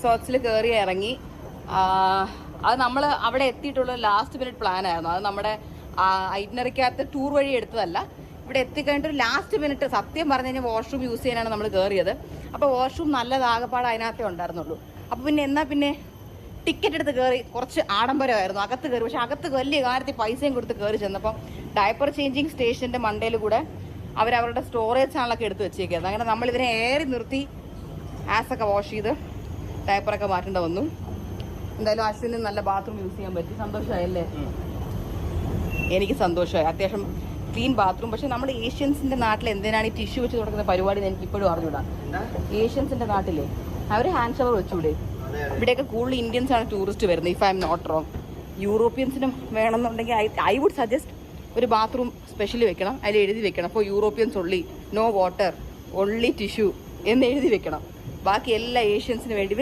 റിസോർട്ട്സിൽ കയറി ഇറങ്ങി. അത് നമ്മൾ അവിടെ എത്തിയിട്ടുള്ള ലാസ്റ്റ് മിനിറ്റ് പ്ലാൻ ആയിരുന്നു. അത് നമ്മുടെ ഐറ്റിനറിക്കകത്ത് ടൂർ വഴി എടുത്തതല്ല. ഇവിടെ എത്തിക്കഴിഞ്ഞിട്ട് ലാസ്റ്റ് മിനിറ്റ് സത്യം പറഞ്ഞു കഴിഞ്ഞാൽ വാഷ്റൂം യൂസ് ചെയ്യാനാണ് നമ്മൾ കയറിയത്. അപ്പോൾ വാഷ്റൂം നല്ലതാകപ്പാട് അതിനകത്തേ ഉണ്ടായിരുന്നുള്ളൂ. അപ്പോൾ പിന്നെ എന്നാൽ പിന്നെ ടിക്കറ്റ് എടുത്ത് കയറി. കുറച്ച് ആഡംബരമായിരുന്നു അകത്ത് കയറി. പക്ഷെ അകത്ത് വലിയ കാര്യത്തിൽ പൈസയും കൊടുത്ത് കയറി ചെന്നപ്പം ഡയപ്പർ ചേഞ്ചിങ് സ്റ്റേഷൻ്റെ മണ്ടയിൽ കൂടെ അവരവരുടെ സ്റ്റോറേജ് ചാനലൊക്കെ എടുത്ത് വെച്ചേക്കുന്നത്. അങ്ങനെ നമ്മളിതിനെ ഏറി നിർത്തി ആസൊക്കെ വാഷ് ചെയ്ത് ഡയപ്പറൊക്കെ മാറ്റേണ്ട വന്നു. എന്തായാലും അശ്വിന് നല്ല ബാത്റൂം യൂസ് ചെയ്യാൻ പറ്റി. സന്തോഷമായല്ലേ? എനിക്ക് സന്തോഷമായി. അത്യാവശ്യം ക്ലീൻ ബാത്റൂം. പക്ഷെ നമ്മുടെ ഏഷ്യൻസിൻ്റെ നാട്ടിൽ എന്തിനാണ് ഈ ടിഷ്യൂ വെച്ച് തുടങ്ങുന്ന പരിപാടി എന്ന് എനിക്ക് ഇപ്പോഴും അറിഞ്ഞൂടാ. ഏഷ്യൻസിൻ്റെ നാട്ടിലെ അവർ ഹാൻഡ് ഷവർ വെച്ചൂടെ? ഇവിടെയൊക്കെ കൂടുതൽ ഇന്ത്യൻസ് ആണ് ടൂറിസ്റ്റ് വരുന്നത്, if I am not wrong. യൂറോപ്യൻസിനും വേണമെന്നുണ്ടെങ്കിൽ ഐ വുഡ് സജസ്റ്റ് ഒരു ബാത്റൂം സ്പെഷ്യലി വെക്കണം. അതിൽ എഴുതി വെക്കണം അപ്പോൾ Europeans only, no water, only tissue എന്ന് എഴുതി വെക്കണം. ബാക്കി എല്ലാ ഏഷ്യൻസിന് വേണ്ടി